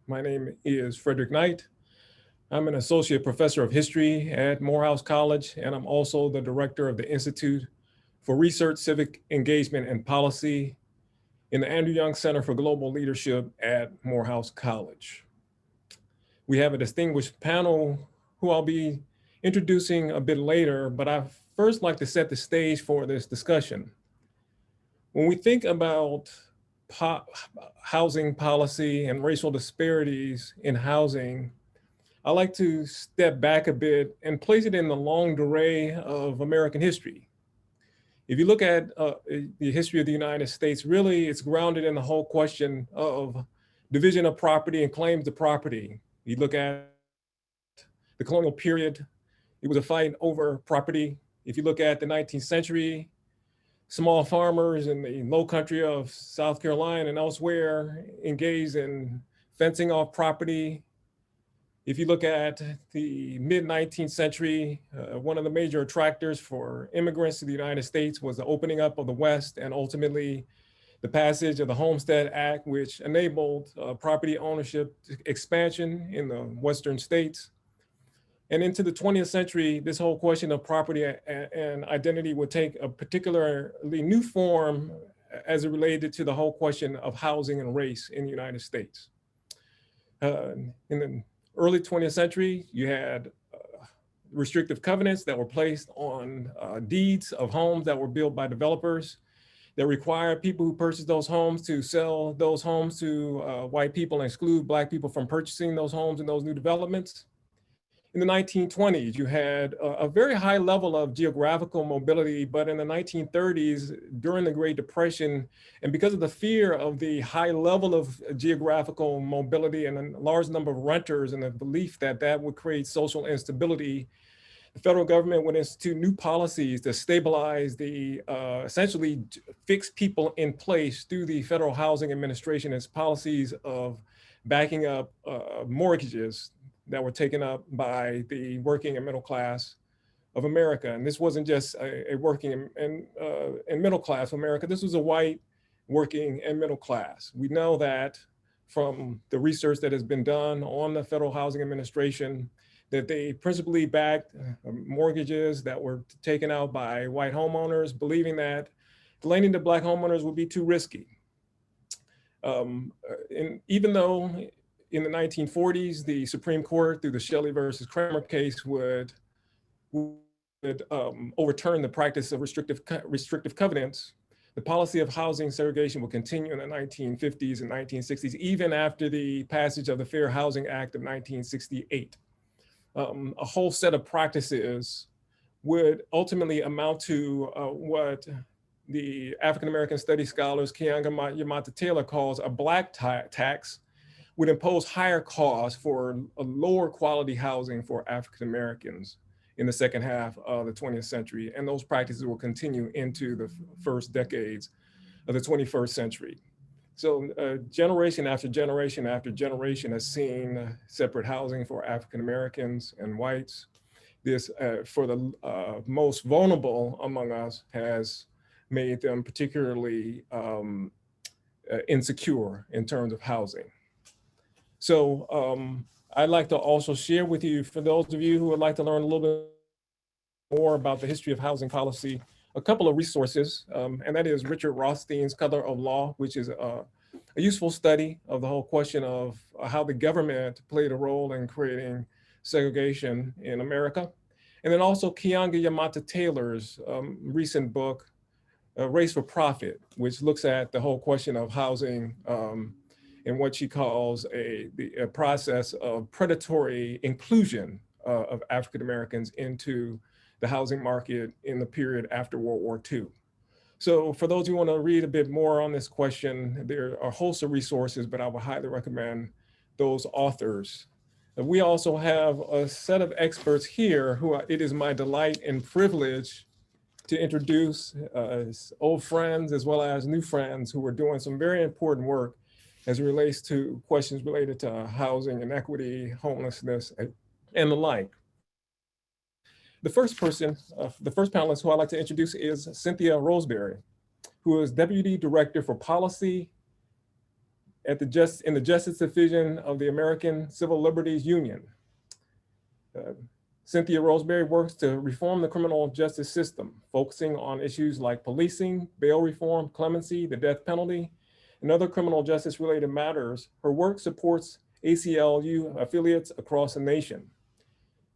My name is Frederick Knight. I'm an associate professor of history at Morehouse College, and I'm also the director of the Institute for Research, Civic Engagement, and Policy in the Andrew Young Center for Global Leadership at Morehouse College. We have a distinguished panel who I'll be introducing a bit later, but I first like to set the stage for this discussion. When we think about housing policy and racial disparities in housing, I like to step back a bit and place it in the long array of American history. If you look at the history of the United States, really it's grounded in the whole question of division of property and claims to property. You look at the colonial period, it was a fight over property. If you look at the 19th century, small farmers in the low country of South Carolina and elsewhere engaged in fencing off property. If you look at the mid-19th century, one of the major attractors for immigrants to the United States was the opening up of the West and ultimately the passage of the Homestead Act, which enabled property ownership expansion in the Western states. And into the 20th century, this whole question of property and identity would take a particularly new form as it related to the whole question of housing and race in the United States. In the early 20th century, you had restrictive covenants that were placed on deeds of homes that were built by developers that required people who purchased those homes to sell those homes to white people and exclude Black people from purchasing those homes in those new developments. In the 1920s, you had a very high level of geographical mobility, but in the 1930s, during the Great Depression, and because of the fear of the high level of geographical mobility and a large number of renters and the belief that that would create social instability, the federal government would institute new policies to stabilize the, essentially fix people in place through the Federal Housing Administration and its policies of backing up mortgages that were taken up by the working and middle class of America. And this wasn't just a working and middle class of America, this was a white working and middle class. We know that from the research that has been done on the Federal Housing Administration, that they principally backed mortgages that were taken out by white homeowners, believing that lending to Black homeowners would be too risky. And even though in the 1940s, the Supreme Court, through the Shelley versus Kramer case, would overturn the practice of restrictive covenants, the policy of housing segregation will continue in the 1950s and 1960s, even after the passage of the Fair Housing Act of 1968. A whole set of practices would ultimately amount to what the African-American studies scholars Keeanga-Yamahtta Taylor calls a Black tax, would impose higher costs for a lower quality housing for African Americans in the second half of the 20th century. And those practices will continue into the first decades of the 21st century. So generation after generation after generation has seen separate housing for African Americans and whites. This, for the most vulnerable among us, has made them particularly insecure in terms of housing. So I'd like to also share with you, for those of you who would like to learn a little bit more about the history of housing policy, a couple of resources, and that is Richard Rothstein's Color of Law, which is a useful study of the whole question of how the government played a role in creating segregation in America. And then also Keeanga-Yamahtta Taylor's recent book, Race for Profit, which looks at the whole question of housing and what she calls a process of predatory inclusion of African Americans into the housing market in the period after World War II. So for those who want to read a bit more on this question, there are a host of resources, but I would highly recommend those authors. And we also have a set of experts here who it is my delight and privilege to introduce old friends as well as new friends who are doing some very important work as it relates to questions related to housing and equity, homelessness, and the like. The first person, the first panelist who I'd like to introduce is Cynthia Roseberry, who is Deputy Director for Policy in the Justice Division of the American Civil Liberties Union. Cynthia Roseberry works to reform the criminal justice system, focusing on issues like policing, bail reform, clemency, the death penalty, and other criminal justice related matters. Her work supports ACLU affiliates across the nation.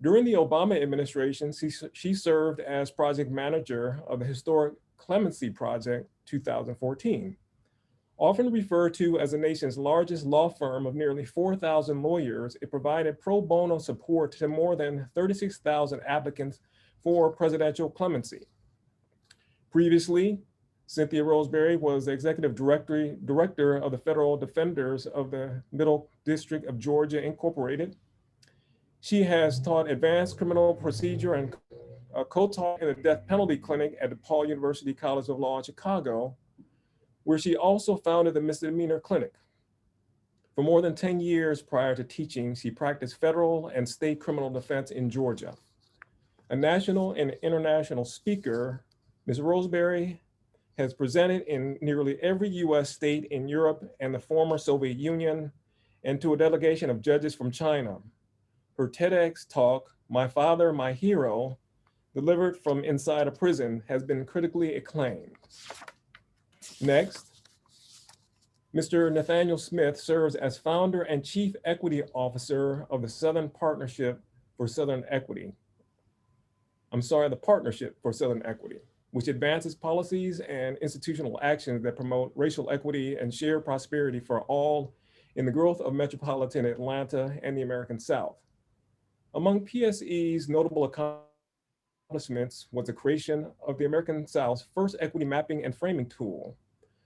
During the Obama administration, she served as project manager of the historic Clemency Project 2014. Often referred to as the nation's largest law firm of nearly 4,000 lawyers, it provided pro bono support to more than 36,000 applicants for presidential clemency. Previously, Cynthia Roseberry was the executive director of the Federal Defenders of the Middle District of Georgia, Incorporated. She has taught advanced criminal procedure and co-taught in the death penalty clinic at DePaul University College of Law in Chicago, where she also founded the misdemeanor clinic. For more than 10 years prior to teaching, she practiced federal and state criminal defense in Georgia. A national and international speaker, Ms. Roseberry has presented in nearly every US state in Europe and the former Soviet Union, and to a delegation of judges from China. Her TEDx talk, My Father, My Hero, delivered from inside a prison, has been critically acclaimed. Next, Mr. Nathaniel Smith serves as founder and chief equity officer of the Southern Partnership for Southern Equity. The Partnership for Southern Equity, which advances policies and institutional actions that promote racial equity and shared prosperity for all in the growth of metropolitan Atlanta and the American South. Among PSE's notable accomplishments was the creation of the American South's first equity mapping and framing tool,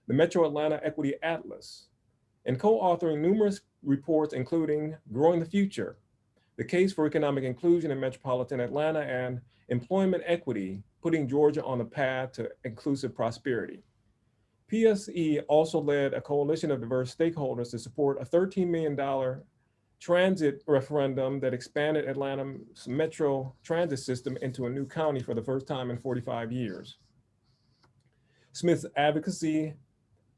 the Metro Atlanta Equity Atlas, and co-authoring numerous reports including Growing the Future, The Case for Economic Inclusion in Metropolitan Atlanta, and Employment Equity, Putting Georgia on the Path to Inclusive Prosperity. PSE also led a coalition of diverse stakeholders to support a $13 million transit referendum that expanded Atlanta's metro transit system into a new county for the first time in 45 years. Smith's advocacy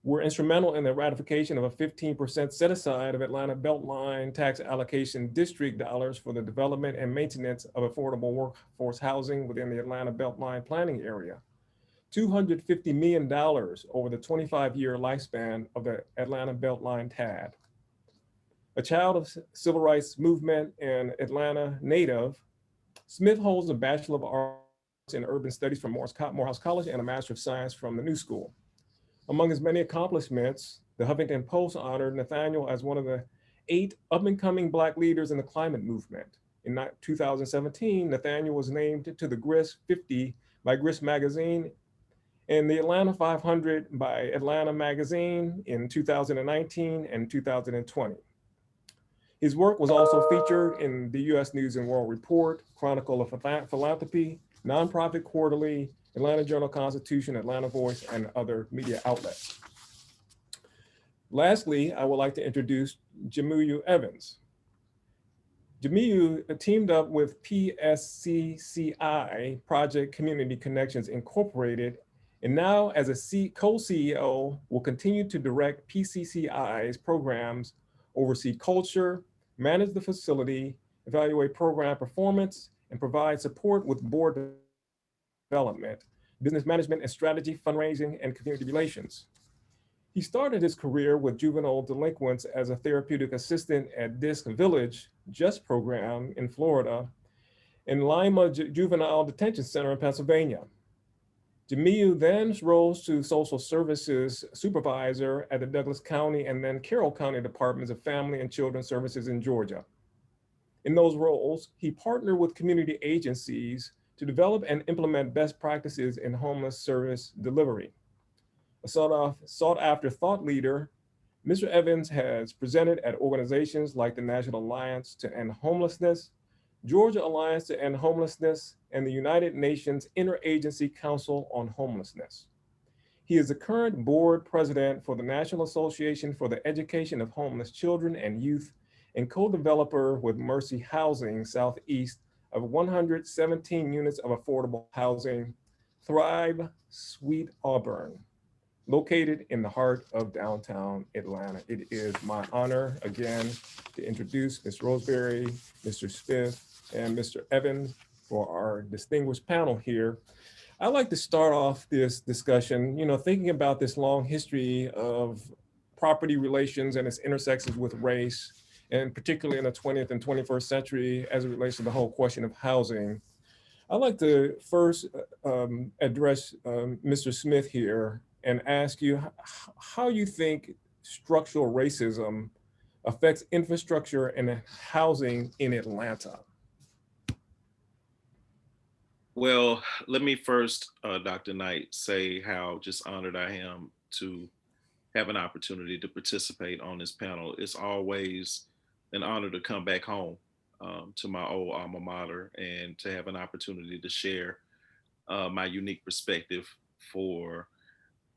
were instrumental in the ratification of a 15% set aside of Atlanta Beltline tax allocation district dollars for the development and maintenance of affordable workforce housing within the Atlanta Beltline planning area. $250 million over the 25-year lifespan of the Atlanta Beltline TAD. A child of civil rights movement and Atlanta native, Smith holds a Bachelor of Arts in Urban Studies from Morehouse College and a Master of Science from the New School. Among his many accomplishments, the Huffington Post honored Nathaniel as one of the 8 up-and-coming Black leaders in the climate movement. In 2017, Nathaniel was named to the GRIS 50 by GRIS Magazine and the Atlanta 500 by Atlanta Magazine in 2019 and 2020. His work was also featured in the US News and World Report, Chronicle of Philanthropy, Nonprofit Quarterly, Atlanta Journal-Constitution, Atlanta Voice, and other media outlets. Lastly, I would like to introduce Jimiyu Evans. Jimiyu teamed up with PSCCI, Project Community Connections Incorporated, and now as a co-CEO will continue to direct PCCI's programs, oversee culture, manage the facility, evaluate program performance, and provide support with board development, business management and strategy, fundraising, and community relations. He started his career with juvenile delinquents as a therapeutic assistant at Disc Village JUST program in Florida and Lima Juvenile Detention Center in Pennsylvania. Jimiyu then rose to social services supervisor at the Douglas County and then Carroll County Departments of Family and Children's Services in Georgia. In those roles, he partnered with community agencies to develop and implement best practices in homeless service delivery. A sought after thought leader, Mr. Evans has presented at organizations like the National Alliance to End Homelessness, Georgia Alliance to End Homelessness, and the United Nations Interagency Council on Homelessness. He is the current board president for the National Association for the Education of Homeless Children and Youth and co-developer with Mercy Housing Southeast of 117 units of affordable housing, Thrive Sweet Auburn. located in the heart of downtown Atlanta. It is my honor again to introduce Ms. Roseberry, Mr. Smith, and Mr. Evans for our distinguished panel here. I'd like to start off this discussion, thinking about this long history of property relations and its intersections with race, and particularly in the 20th and 21st century as it relates to the whole question of housing. I'd like to first address Mr. Smith here and ask you how you think structural racism affects infrastructure and housing in Atlanta. Well, let me first, Dr. Knight, say how just honored I am to have an opportunity to participate on this panel. It's always an honor to come back home to my old alma mater and to have an opportunity to share my unique perspective for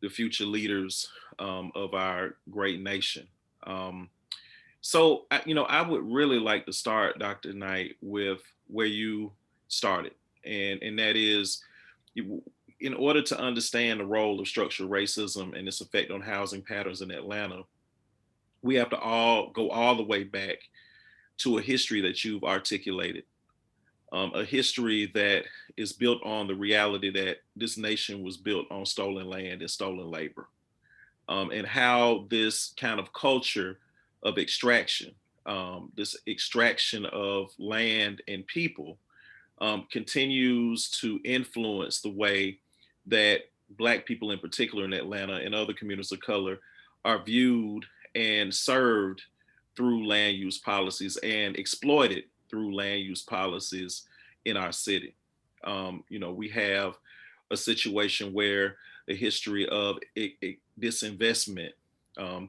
the future leaders of our great nation. Um, I would really like to start, Dr. Knight, with where you started, and that is, in order to understand the role of structural racism and its effect on housing patterns in Atlanta, we have to all go all the way back to a history that you've articulated, a history that is built on the reality that this nation was built on stolen land and stolen labor, and how this kind of culture of extraction, this extraction of land and people, continues to influence the way that Black people in particular in Atlanta and other communities of color are viewed and served through land use policies and exploited through land use policies in our city. We have a situation where the history of disinvestment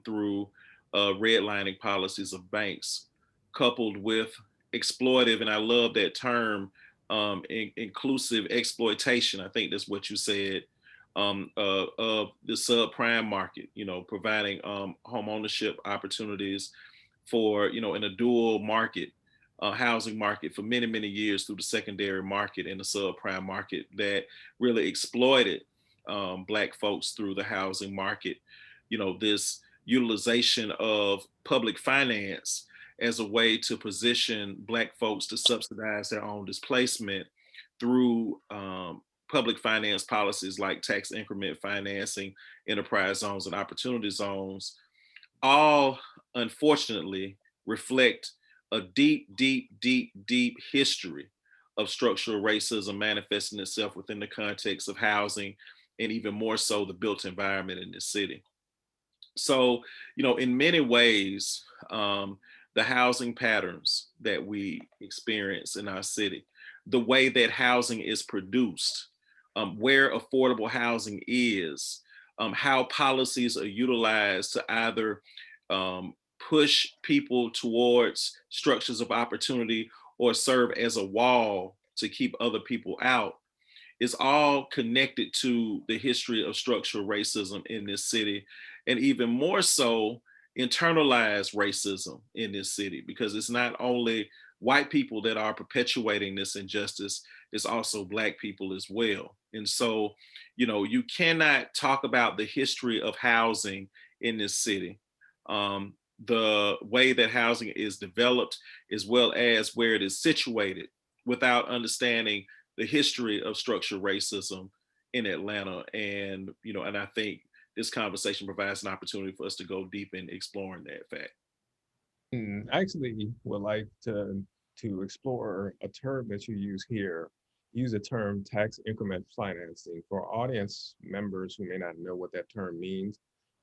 through redlining policies of banks, coupled with exploitive, and I love that term, inclusive exploitation. I think that's what you said, of the subprime market, providing home ownership opportunities for, in a dual market, housing market for many, many years through the secondary market and the subprime market that really exploited Black folks through the housing market. This utilization of public finance as a way to position Black folks to subsidize their own displacement through public finance policies like tax increment financing, enterprise zones, and opportunity zones, all unfortunately reflect a deep, deep, deep, deep history of structural racism manifesting itself within the context of housing and even more so the built environment in the city. So, in many ways, the housing patterns that we experience in our city, the way that housing is produced, where affordable housing is, how policies are utilized to either push people towards structures of opportunity or serve as a wall to keep other people out, is all connected to the history of structural racism in this city, and even more so, internalized racism in this city, because it's not only white people that are perpetuating this injustice, it's also Black people as well. And so, you cannot talk about the history of housing in this city, the way that housing is developed, as well as where it is situated, without understanding the history of structural racism in Atlanta. And I think this conversation provides an opportunity for us to go deep in exploring that fact. I actually would like to explore a term that you use here. Use the term tax increment financing. For audience members who may not know what that term means,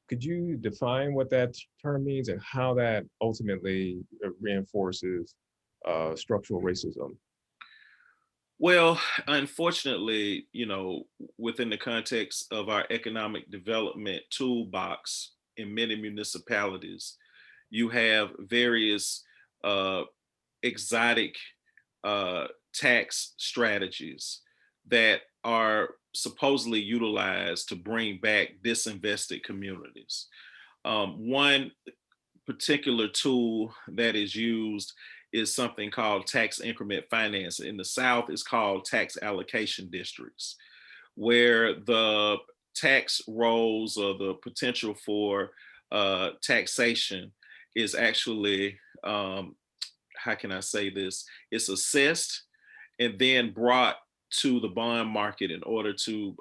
could you define what that term means and how that ultimately reinforces structural racism? Well, unfortunately, within the context of our economic development toolbox in many municipalities, you have various uh, exotic tax strategies that are supposedly utilized to bring back disinvested communities. One particular tool that is used is something called tax increment finance. In the South, it's called tax allocation districts, where the tax rolls or the potential for taxation is actually, how can I say this? It's assessed and then brought to the bond market in order to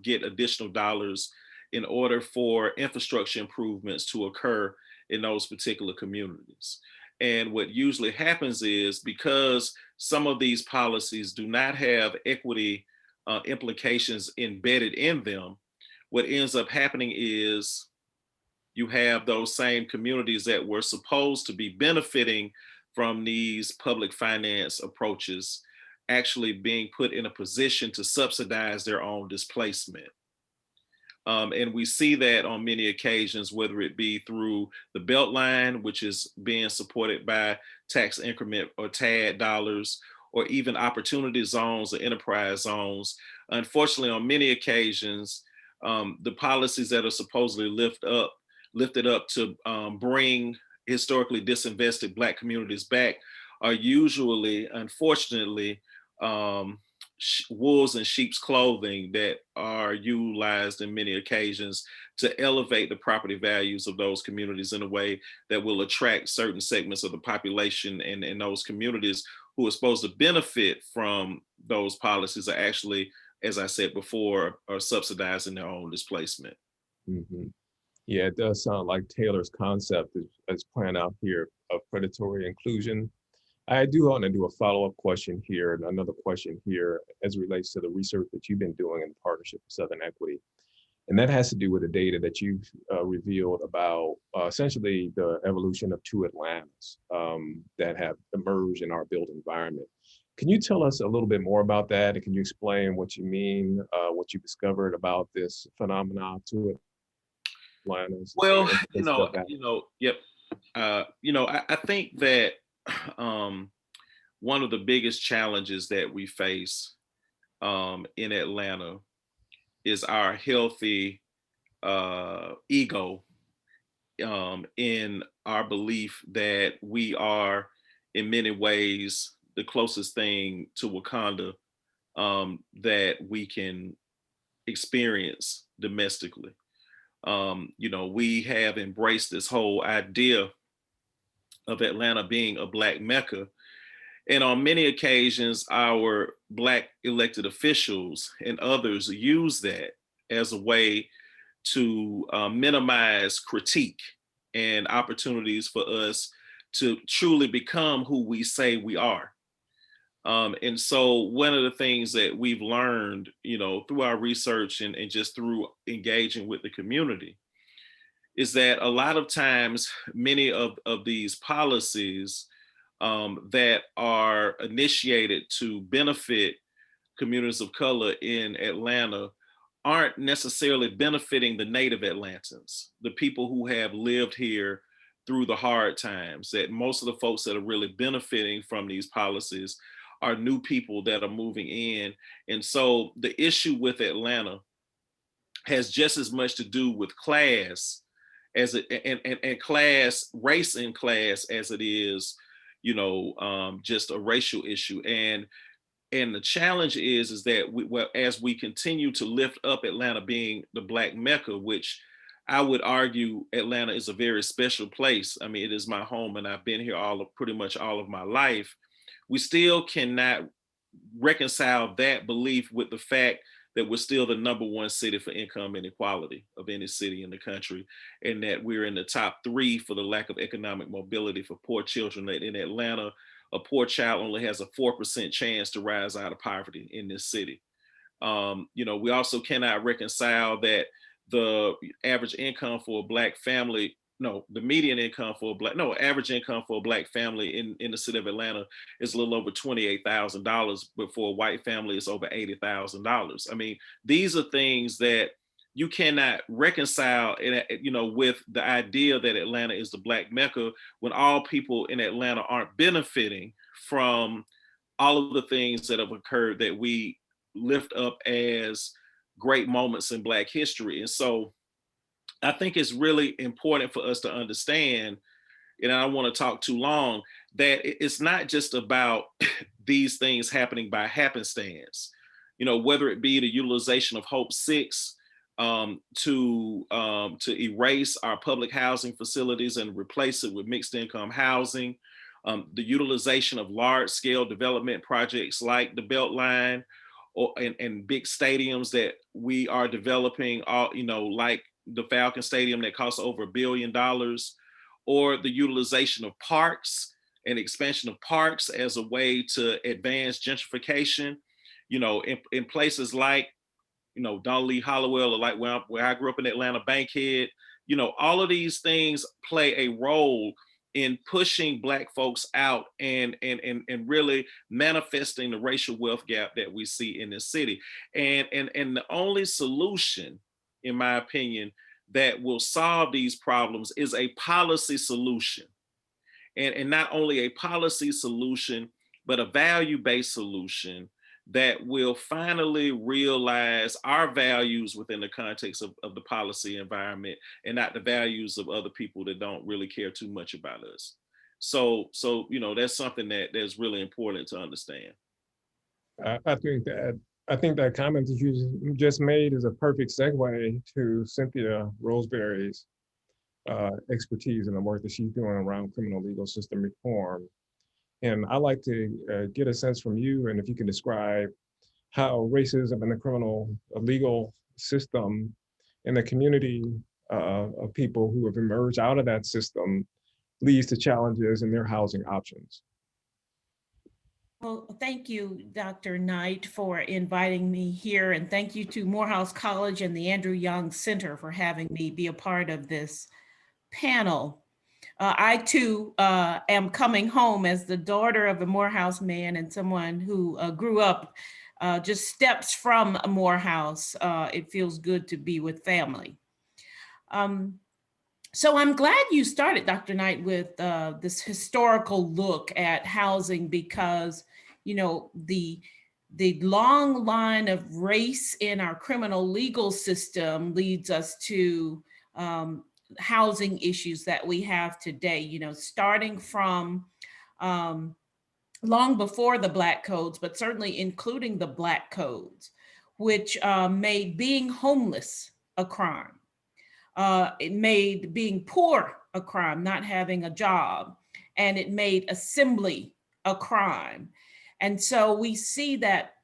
get additional dollars in order for infrastructure improvements to occur in those particular communities. And what usually happens is, because some of these policies do not have equity implications embedded in them, what ends up happening is you have those same communities that were supposed to be benefiting from these public finance approaches actually being put in a position to subsidize their own displacement. And we see that on many occasions, whether it be through the Beltline, which is being supported by tax increment or TAD dollars, or even opportunity zones or enterprise zones. Unfortunately, on many occasions, the policies that are supposedly lifted up to bring historically disinvested Black communities back are usually, unfortunately, wolves in sheep's clothing that are utilized in many occasions to elevate the property values of those communities in a way that will attract certain segments of the population, and those communities who are supposed to benefit from those policies are actually, as I said before, are subsidizing their own displacement. Mm-hmm. Yeah, it does sound like Taylor's concept is playing out here of predatory inclusion. I do want to do a follow-up question here, and another question here as it relates to the research that you've been doing in partnership with Southern Equity. And that has to do with the data that you've revealed about essentially the evolution of two Atlantas that have emerged in our built environment. Can you tell us a little bit more about that? And can you explain what you mean, what you discovered about this phenomenon, two Atlantas? Well, yep. I think that one of the biggest challenges that we face in Atlanta is our healthy ego in our belief that we are, in many ways, the closest thing to Wakanda that we can experience domestically. We have embraced this whole idea of Atlanta being a Black Mecca. And on many occasions, our Black elected officials and others use that as a way to minimize critique and opportunities for us to truly become who we say we are. And so one of the things that we've learned, through our research and just through engaging with the community, is that a lot of times many of these policies that are initiated to benefit communities of color in Atlanta aren't necessarily benefiting the native Atlantans, the people who have lived here through the hard times. That most of the folks that are really benefiting from these policies are new people that are moving in. And so the issue with Atlanta has just as much to do with class as and class, race and class, as it is, just a racial issue. And the challenge is that as we continue to lift up Atlanta being the Black Mecca, which I would argue Atlanta is a very special place. I mean, it is my home and I've been here pretty much all of my life. We still cannot reconcile that belief with the fact that we're still the #1 city for income inequality of any city in the country, and that we're in the top 3 for the lack of economic mobility for poor children. That in Atlanta, a poor child only has a 4% chance to rise out of poverty in this city. We also cannot reconcile that the average income for a Black family, the median income for average income for a Black family in the city of Atlanta is a little over $28,000, but for a white family, it's over $80,000. I mean, these are things that you cannot reconcile, with the idea that Atlanta is the Black Mecca when all people in Atlanta aren't benefiting from all of the things that have occurred that we lift up as great moments in Black history. And so I think it's really important for us to understand, and I don't want to talk too long, that it's not just about these things happening by happenstance. Whether it be the utilization of Hope 6 to erase our public housing facilities and replace it with mixed income housing, the utilization of large scale development projects like the Beltline and big stadiums that we are developing, like the Falcon Stadium that costs over $1 billion, or the utilization of parks and expansion of parks as a way to advance gentrification, in places like, Don Lee Hollowell, or like where I grew up in Atlanta, Bankhead. All of these things play a role in pushing Black folks out and really manifesting the racial wealth gap that we see in this city. And the only solution, in my opinion, that will solve these problems is a policy solution. And not only a policy solution, but a value-based solution that will finally realize our values within the context of the policy environment, and not the values of other people that don't really care too much about us. So that's something that's really important to understand. I think that comment that you just made is a perfect segue to Cynthia Roseberry's expertise in the work that she's doing around criminal legal system reform. And I'd like to get a sense from you, and if you can describe how racism in the criminal legal system in the community of people who have emerged out of that system leads to challenges in their housing options. Well, thank you, Dr. Knight, for inviting me here, and thank you to Morehouse College and the Andrew Young Center for having me be a part of this panel. I too am coming home as the daughter of a Morehouse man and someone who grew up just steps from Morehouse. It feels good to be with family. So I'm glad you started, Dr. Knight, with this historical look at housing, because the long line of race in our criminal legal system leads us to housing issues that we have today, starting from long before the Black codes, but certainly including the Black codes, which made being homeless a crime. It made being poor a crime, not having a job, and it made assembly a crime. And so we see that,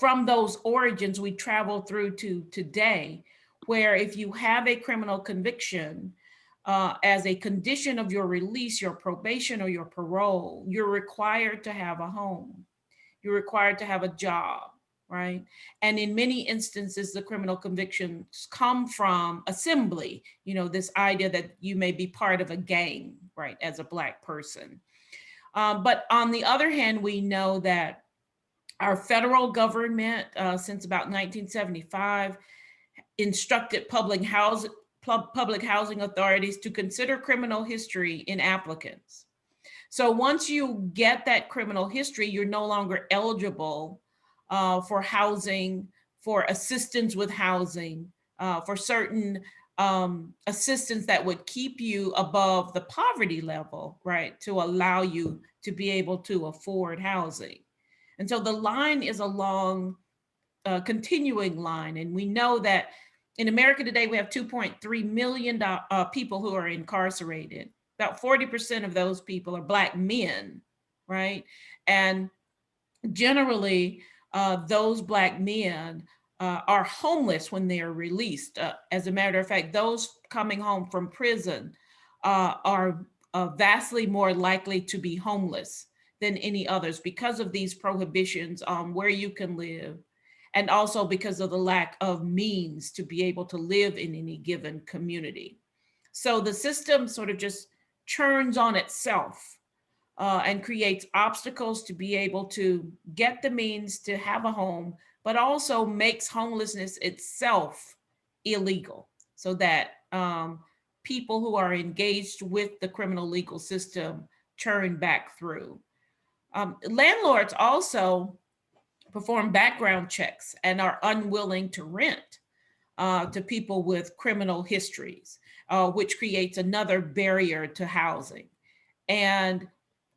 from those origins, we travel through to today, where if you have a criminal conviction, as a condition of your release, your probation or your parole, you're required to have a home. You're required to have a job, right? And in many instances, the criminal convictions come from assembly, this idea that you may be part of a gang, right, as a Black person. But on the other hand, we know that our federal government, since about 1975, instructed public housing authorities to consider criminal history in applicants. So once you get that criminal history, you're no longer eligible for housing, for assistance with housing, for certain assistance that would keep you above the poverty level, right, to allow you to be able to afford housing. And so the line is a long, continuing line. And we know that in America today, we have 2.3 million people who are incarcerated. About 40% of those people are Black men, right? And generally, those Black men are homeless when they are released. As a matter of fact, those coming home from prison are vastly more likely to be homeless than any others because of these prohibitions on where you can live, and also because of the lack of means to be able to live in any given community. So the system sort of just churns on itself and creates obstacles to be able to get the means to have a home, but also makes homelessness itself illegal, so that people who are engaged with the criminal legal system churn back through. Landlords also perform background checks and are unwilling to rent to people with criminal histories, which creates another barrier to housing. And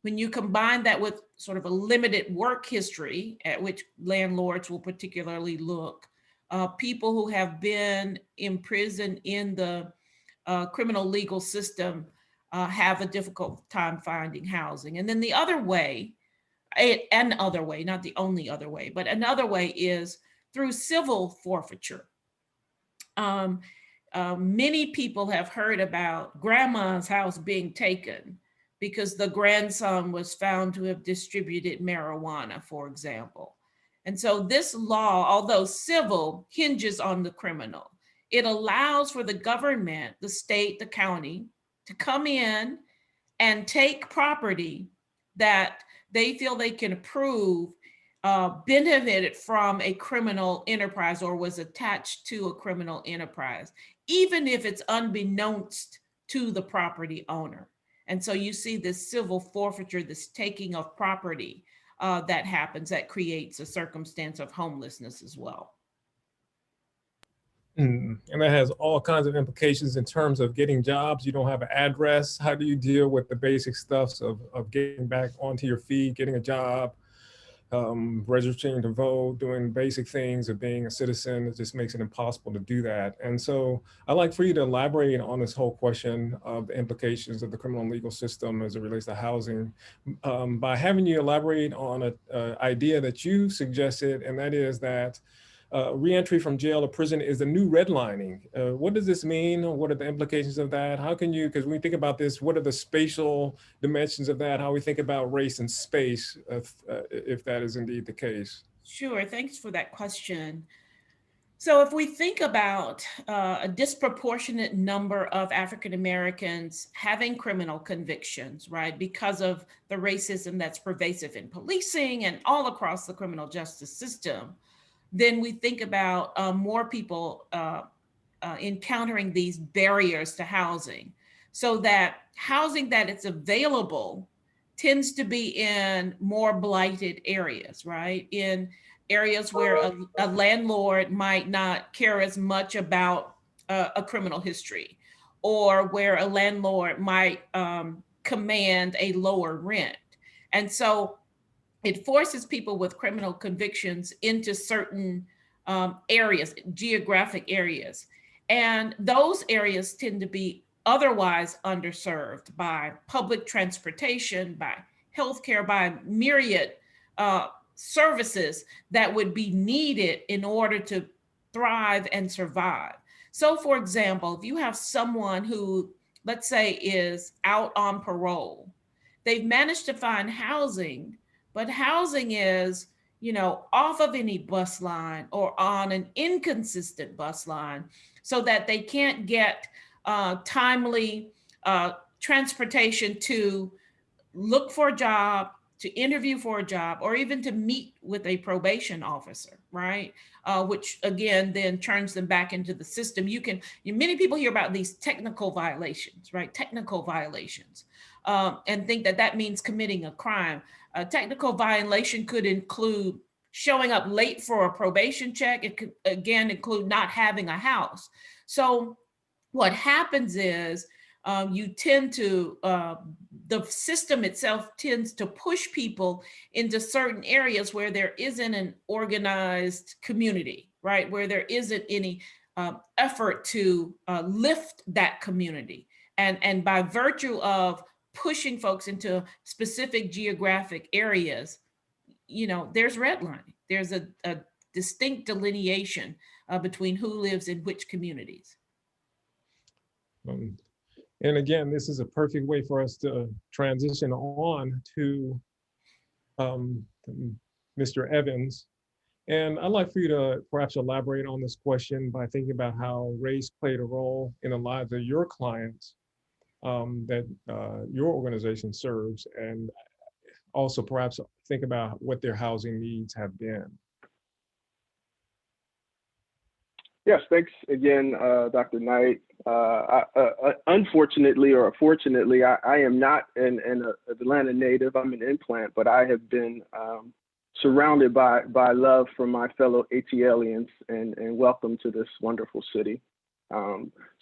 when you combine that with sort of a limited work history, at which landlords will particularly look, people who have been imprisoned in the criminal legal system have a difficult time finding housing. And then the other way, another way, not the only other way, but another way is through civil forfeiture. Many people have heard about grandma's house being taken because the grandson was found to have distributed marijuana, for example. And so this law, although civil, hinges on the criminal. It allows for the government, the state, the county, to come in and take property that they feel they can prove benefited from a criminal enterprise or was attached to a criminal enterprise, even if it's unbeknownst to the property owner. And so you see this civil forfeiture, this taking of property that happens, that creates a circumstance of homelessness as well. And that has all kinds of implications in terms of getting jobs. You don't have an address. How do you deal with the basic stuff of getting back onto your feet, getting a job, registering to vote, doing basic things of being a citizen? It just makes it impossible to do that. And so I'd like for you to elaborate on this whole question of the implications of the criminal legal system as it relates to housing by having you elaborate on an idea that you suggested, and that is that reentry from jail or prison is the new redlining. What does this mean? What are the implications of that? How can you, because when we think about this, what are the spatial dimensions of that? How we think about race and space, if that is indeed the case? Sure, thanks for that question. So if we think about a disproportionate number of African Americans having criminal convictions, right, because of the racism that's pervasive in policing and all across the criminal justice system, then we think about more people encountering these barriers to housing, so that housing that is available tends to be in more blighted areas, right? In areas where a landlord might not care as much about a criminal history, or where a landlord might command a lower rent. And so it forces people with criminal convictions into certain areas, geographic areas. And those areas tend to be otherwise underserved by public transportation, by healthcare, by myriad services that would be needed in order to thrive and survive. So for example, if you have someone who, let's say, is out on parole, they've managed to find housing, but housing is, off of any bus line or on an inconsistent bus line, so that they can't get timely transportation to look for a job, to interview for a job, or even to meet with a probation officer, right? Which again, then turns them back into the system. Many people hear about these technical violations, right? Technical violations, and think that means committing a crime. A technical violation could include showing up late for a probation check. It could, again, include not having a house. So what happens is the system itself tends to push people into certain areas where there isn't an organized community, right? Where there isn't any effort to lift that community. And by virtue of pushing folks into specific geographic areas, there's redlining. There's a distinct delineation between who lives in which communities. And again, this is a perfect way for us to transition on to Mr. Evans. And I'd like for you to perhaps elaborate on this question by thinking about how race played a role in the lives of your clients that your organization serves, and also perhaps think about what their housing needs have been. Yes, thanks again, Dr. Knight. Unfortunately or fortunately, I am not an Atlanta native. I'm an implant, but I have been surrounded by love from my fellow ATLians and welcome to this wonderful city.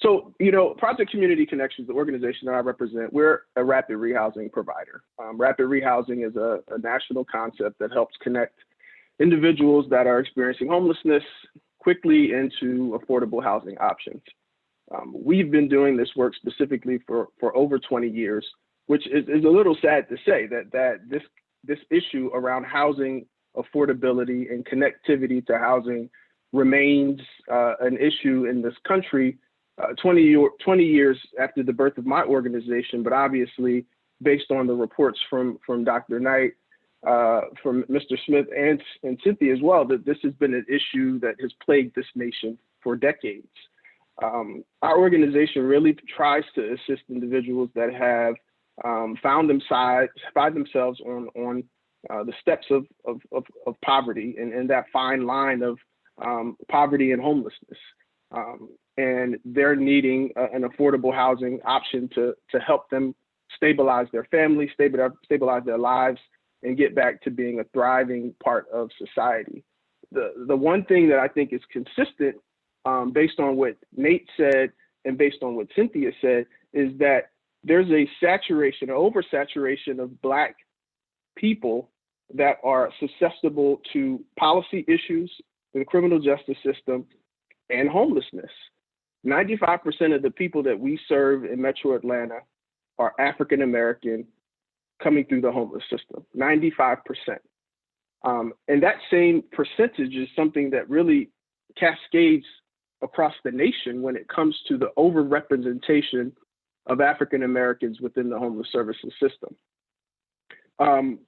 So, Project Community Connections, the organization that I represent, we're a rapid rehousing provider. Rapid rehousing is a national concept that helps connect individuals that are experiencing homelessness quickly into affordable housing options. We've been doing this work specifically for over 20 years, which is a little sad to say that this issue around housing affordability and connectivity to housing remains an issue in this country 20 years after the birth of my organization, but obviously based on the reports from Dr. Knight, from Mr. Smith and Cynthia as well, that this has been an issue that has plagued this nation for decades. Our organization really tries to assist individuals that have found themselves on the steps of poverty and that fine line of poverty and homelessness. And they're needing an affordable housing option to help them stabilize their family, stabilize their lives, and get back to being a thriving part of society. The one thing that I think is consistent, based on what Nate said and based on what Cynthia said, is that there's a saturation, an oversaturation of Black people that are susceptible to policy issues, the criminal justice system, and homelessness. 95% of the people that we serve in Metro Atlanta are African American coming through the homeless system, 95%. And that same percentage is something that really cascades across the nation when it comes to the overrepresentation of African Americans within the homeless services system.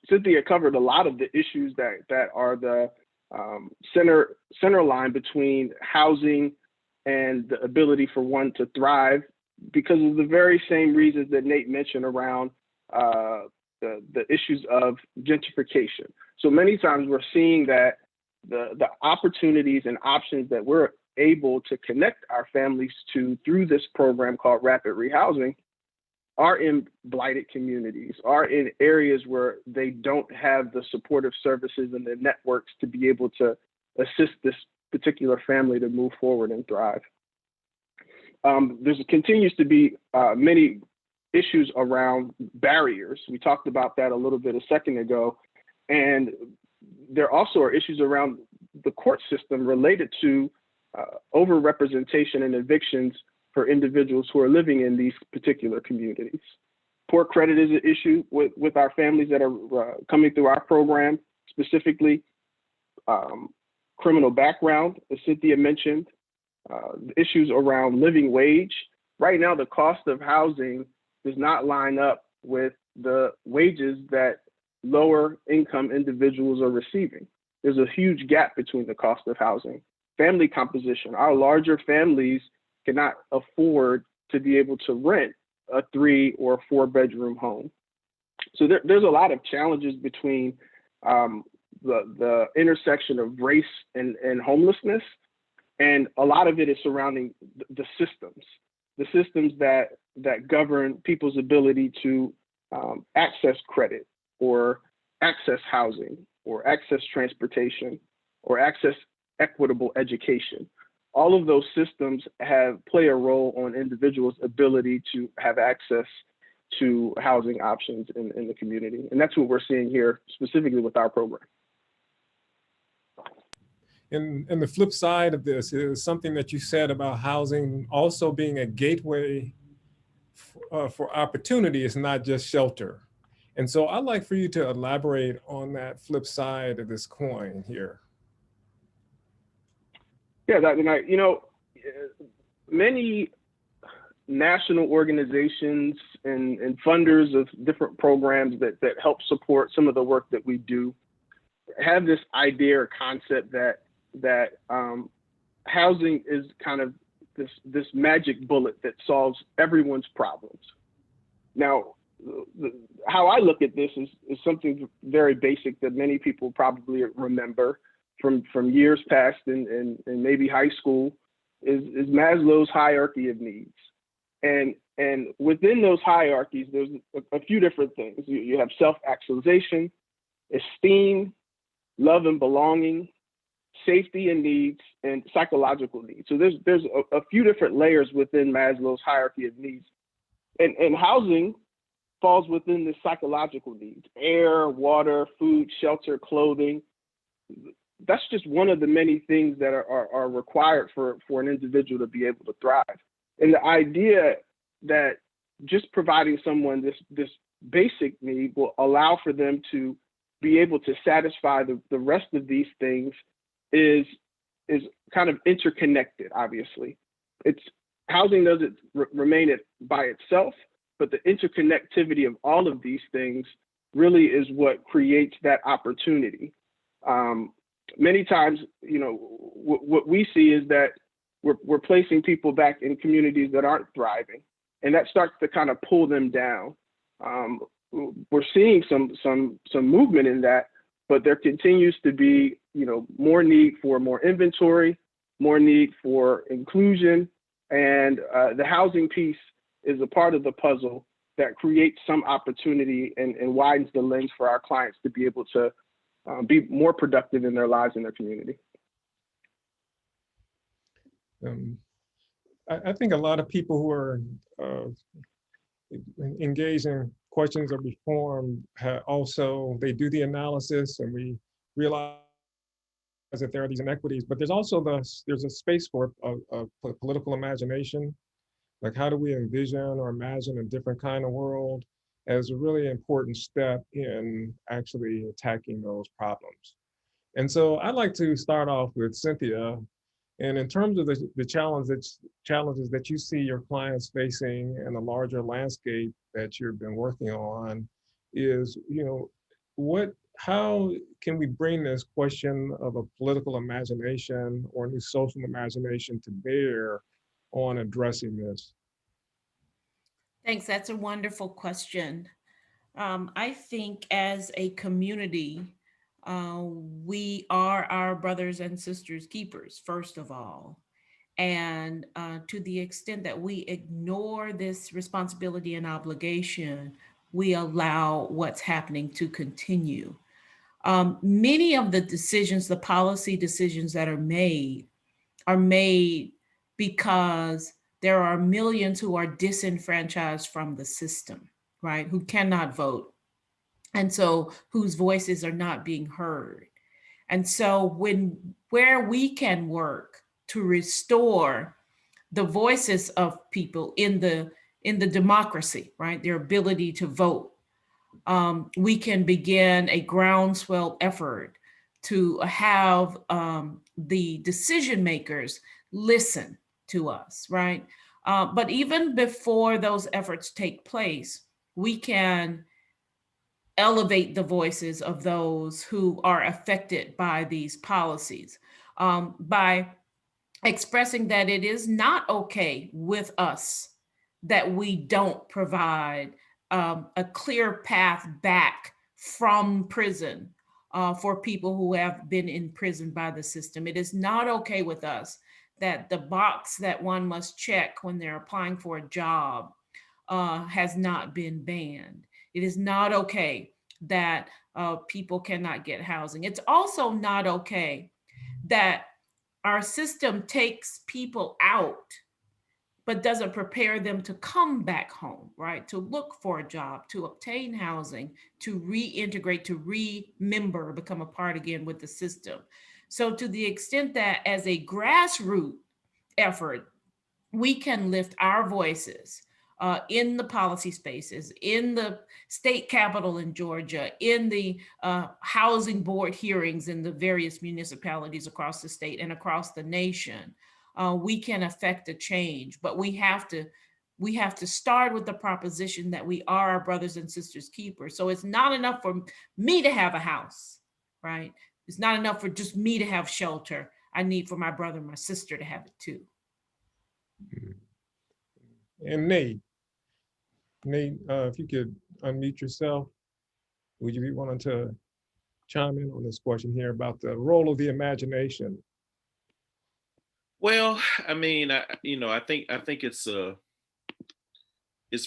Cynthia covered a lot of the issues that are the center line between housing and the ability for one to thrive, because of the very same reasons that Nate mentioned around the issues of gentrification. So many times we're seeing that the opportunities and options that we're able to connect our families to through this program called Rapid Rehousing are in blighted communities, are in areas where they don't have the supportive services and the networks to be able to assist this particular family to move forward and thrive. There continues to be many issues around barriers. We talked about that a little bit a second ago. And there also are issues around the court system related to overrepresentation and evictions for individuals who are living in these particular communities. Poor credit is an issue with our families that are coming through our program, specifically criminal background, as Cynthia mentioned, issues around living wage. Right now, the cost of housing does not line up with the wages that lower income individuals are receiving. There's a huge gap between the cost of housing. Family composition, our larger families cannot afford to be able to rent a 3 or 4 bedroom home. So there's a lot of challenges between the intersection of race and homelessness. And a lot of it is surrounding the systems that govern people's ability to access credit or access housing or access transportation or access equitable education. All of those systems play a role on individuals' ability to have access to housing options in the community. And that's what we're seeing here specifically with our program. And the flip side of this is something that you said about housing also being a gateway for opportunity. It's not just shelter. And so I'd like for you to elaborate on that flip side of this coin here. Yeah, Dr. Knight, many national organizations and funders of different programs that help support some of the work that we do have this idea or concept that housing is kind of this magic bullet that solves everyone's problems. Now, how I look at this is something very basic that many people probably remember from years past and maybe high school is Maslow's hierarchy of needs. And within those hierarchies, there's a few different things. You have self-actualization, esteem, love and belonging, safety and needs, and psychological needs. So there's a few different layers within Maslow's hierarchy of needs. And housing falls within the psychological needs: air, water, food, shelter, clothing. that's just one of the many things that are required for an individual to be able to thrive. And the idea that just providing someone this basic need will allow for them to be able to satisfy the rest of these things is kind of interconnected. Obviously, housing doesn't remain by itself, but the interconnectivity of all of these things really is what creates that opportunity. Many times, what we see is that we're placing people back in communities that aren't thriving, and that starts to kind of pull them down. We're seeing some movement in that, but there continues to be, more need for more inventory, more need for inclusion, and the housing piece is a part of the puzzle that creates some opportunity and widens the lens for our clients to be able to be more productive in their lives and their community. I think a lot of people who are engaged in questions of reform also, they do the analysis and we realize that there are these inequities, but there's also there's a space for a political imagination. Like, how do we envision or imagine a different kind of world as a really important step in actually attacking those problems. And so I'd like to start off with Cynthia. And in terms of the challenges that you see your clients facing in the larger landscape that you've been working on is, how can we bring this question of a political imagination or new social imagination to bear on addressing this? Thanks. That's a wonderful question. I think as a community, we are our brothers and sisters keepers, first of all. And to the extent that we ignore this responsibility and obligation, we allow what's happening to continue. Many of the decisions, the policy decisions that are made because there are millions who are disenfranchised from the system, right? Who cannot vote. And so whose voices are not being heard. And so where we can work to restore the voices of people in the democracy, right? Their ability to vote, we can begin a groundswell effort to have the decision makers listen to us, right? But even before those efforts take place, we can elevate the voices of those who are affected by these policies by expressing that it is not okay with us that we don't provide a clear path back from prison for people who have been imprisoned by the system. It is not okay with us that the box that one must check when they're applying for a job has not been banned. It is not okay that people cannot get housing. It's also not okay that our system takes people out, but doesn't prepare them to come back home, right? To look for a job, to obtain housing, to reintegrate, to remember, become a part again with the system. So to the extent that as a grassroots effort, we can lift our voices in the policy spaces, in the state capitol in Georgia, in the housing board hearings in the various municipalities across the state and across the nation, we can affect a change. But we have to start with the proposition that we are our brothers and sisters keepers. So it's not enough for me to have a house, right? It's not enough for just me to have shelter. I need for my brother and my sister to have it too. And Nate, if you could unmute yourself, would you be willing to chime in on this question here about the role of the imagination? Well, I mean, I think it's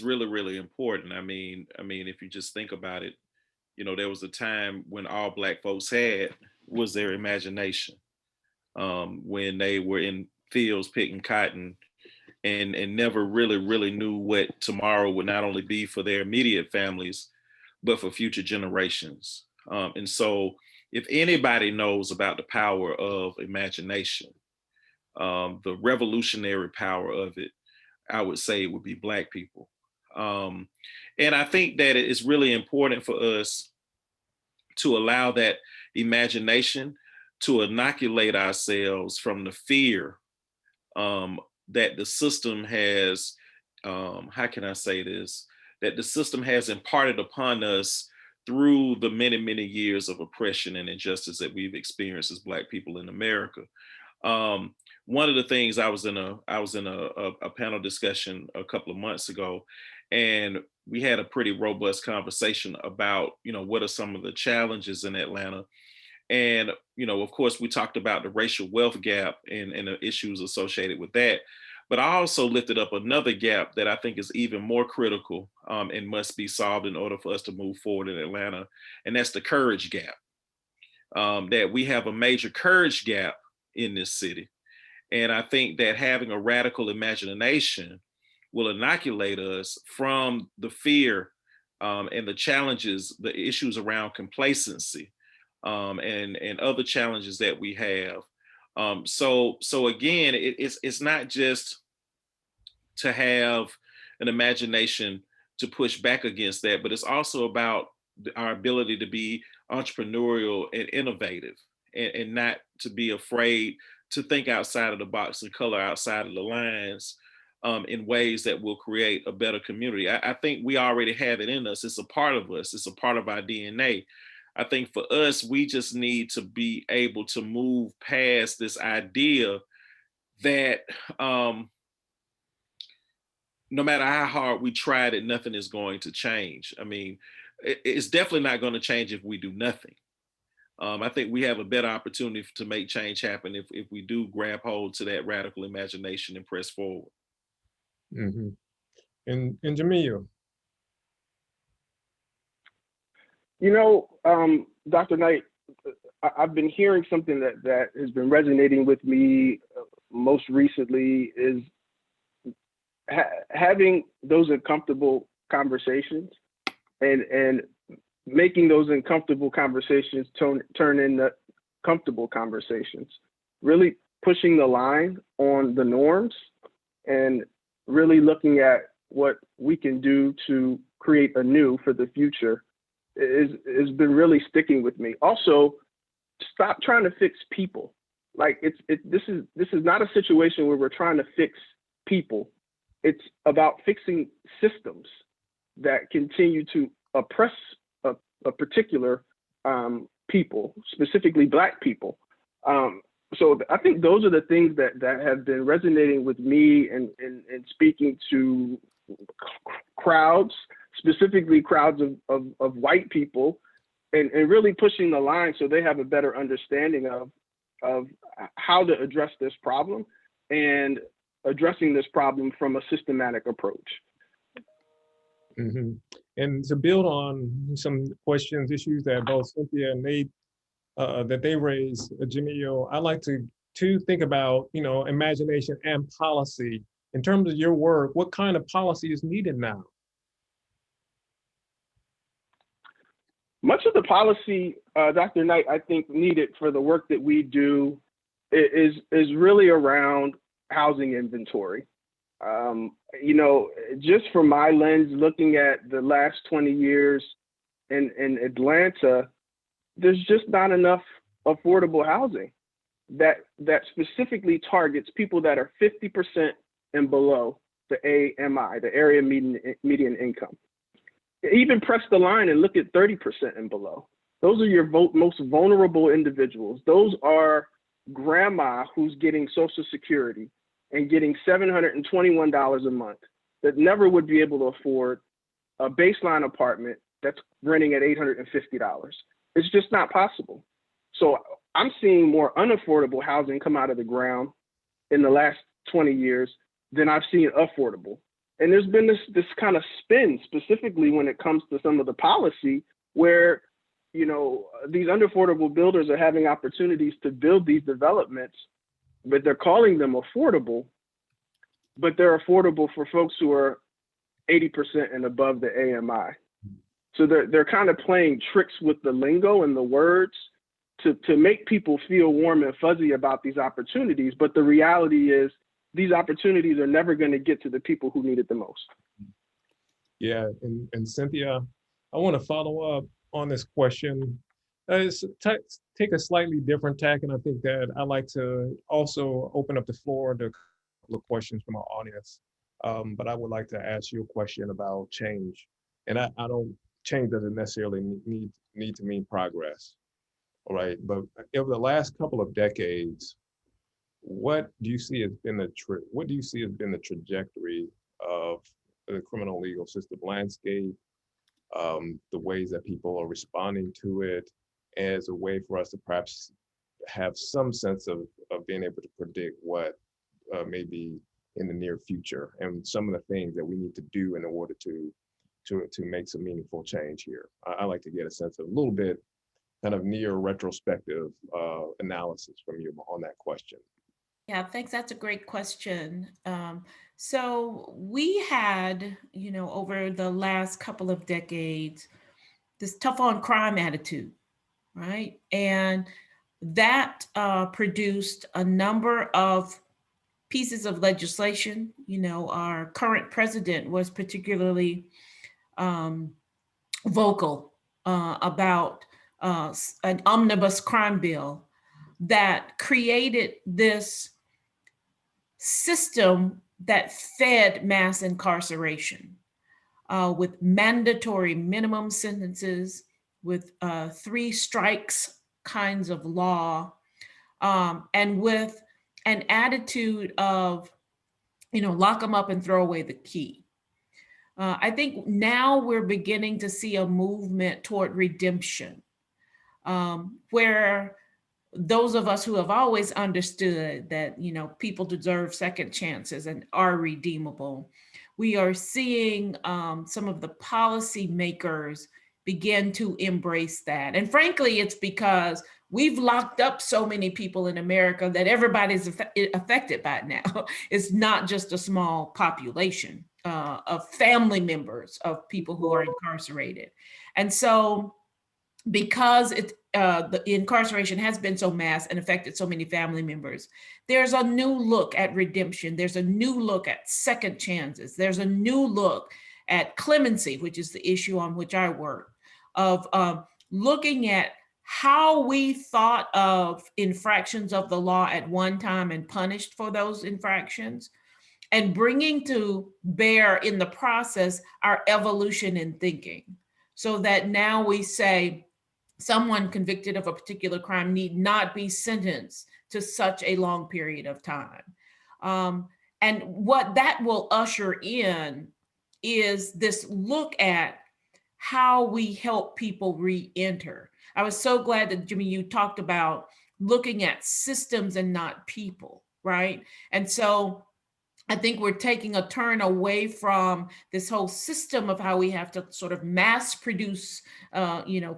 really, really important. I mean, if you just think about it, there was a time when all Black folks had was their imagination, when they were in fields picking cotton and never really knew what tomorrow would not only be for their immediate families, but for future generations. And so if anybody knows about the power of imagination, the revolutionary power of it, I would say it would be Black people. And I think that it is really important for us to allow that imagination to inoculate ourselves from the fear that the system has, how can I say this, that the system has imparted upon us through the many, many years of oppression and injustice that we've experienced as Black people in America. One of the things I was in a panel discussion a couple of months ago, and we had a pretty robust conversation about, what are some of the challenges in Atlanta. And, of course, we talked about the racial wealth gap and the issues associated with that. But I also lifted up another gap that I think is even more critical and must be solved in order for us to move forward in Atlanta. And that's the courage gap. That we have a major courage gap in this city. And I think that having a radical imagination will inoculate us from the fear and the challenges, the issues around complacency and other challenges that we have. So again, it's not just to have an imagination to push back against that, but it's also about our ability to be entrepreneurial and innovative and not to be afraid to think outside of the box and color outside of the lines in ways that will create a better community. I think we already have it in us. It's a part of us. It's a part of our DNA. I think for us, we just need to be able to move past this idea that no matter how hard we try, that nothing is going to change. I mean, it's definitely not going to change if we do nothing. I think we have a better opportunity to make change happen if we do grab hold to that radical imagination and press forward. Mm-hmm. And Jimiyu. Dr. Knight, I've been hearing something that has been resonating with me most recently is having those uncomfortable conversations and making those uncomfortable conversations turn into comfortable conversations, really pushing the line on the norms and really looking at what we can do to create anew for the future has been really sticking with me. Also, stop trying to fix people. Like this is not a situation where we're trying to fix people. It's about fixing systems that continue to oppress a particular people, specifically Black people. So I think those are the things that have been resonating with me and speaking to crowds, specifically crowds of white people, and really pushing the line so they have a better understanding of how to address this problem and addressing this problem from a systematic approach. Mm-hmm. And to build on some questions, issues that both Cynthia and Nate, that they raised, Jimiyu, I like to think about, imagination and policy. In terms of your work, what kind of policy is needed now? Much of the policy, Dr. Knight, I think needed for the work that we do is really around housing inventory. Just from my lens, looking at the last 20 years in Atlanta, there's just not enough affordable housing that specifically targets people that are 50% and below the AMI, the area median income. Even press the line and look at 30% and below. Those are your most vulnerable individuals. Those are grandma who's getting Social Security and getting $721 a month that never would be able to afford a baseline apartment that's renting at $850. It's just not possible. So I'm seeing more unaffordable housing come out of the ground in the last 20 years than I've seen affordable. And there's been this kind of spin, specifically when it comes to some of the policy where, these unaffordable builders are having opportunities to build these developments, but they're calling them affordable, but they're affordable for folks who are 80% and above the AMI. So they're kind of playing tricks with the lingo and the words to make people feel warm and fuzzy about these opportunities. But the reality is these opportunities are never going to get to the people who need it the most. Yeah, and Cynthia, I want to follow up on this question. Take a slightly different tack, and I think that I like to also open up the floor to a couple of questions from our audience. But I would like to ask you a question about change, and I don't change doesn't necessarily need to mean progress, all right? But over the last couple of decades, what do you see has been the trajectory of the criminal legal system landscape, the ways that people are responding to it, as a way for us to perhaps have some sense of being able to predict what may be in the near future, and some of the things that we need to do in order to make some meaningful change here. I like to get a sense of a little bit kind of near retrospective analysis from you on that question. Yeah, thanks. That's a great question. So we had, over the last couple of decades, this tough on crime attitude, right? And that produced a number of pieces of legislation. Our current president was particularly vocal about an omnibus crime bill that created this system that fed mass incarceration with mandatory minimum sentences, with 3 strikes kinds of law, and with an attitude of, lock them up and throw away the key. I think now we're beginning to see a movement toward redemption, where those of us who have always understood that, people deserve second chances and are redeemable, we are seeing some of the policy makers begin to embrace that. And frankly, it's because we've locked up so many people in America that everybody's affected by it now. It's not just a small population of family members of people who are incarcerated. And so because the incarceration has been so mass and affected so many family members, there's a new look at redemption. There's a new look at second chances. There's a new look at clemency, which is the issue on which I work, of looking at how we thought of infractions of the law at one time and punished for those infractions, and bringing to bear in the process our evolution in thinking, so that now we say someone convicted of a particular crime need not be sentenced to such a long period of time. And what that will usher in is this look at how we help people re-enter. I was so glad that Jimiyu talked about looking at systems and not people, right? And so I think we're taking a turn away from this whole system of how we have to sort of mass produce,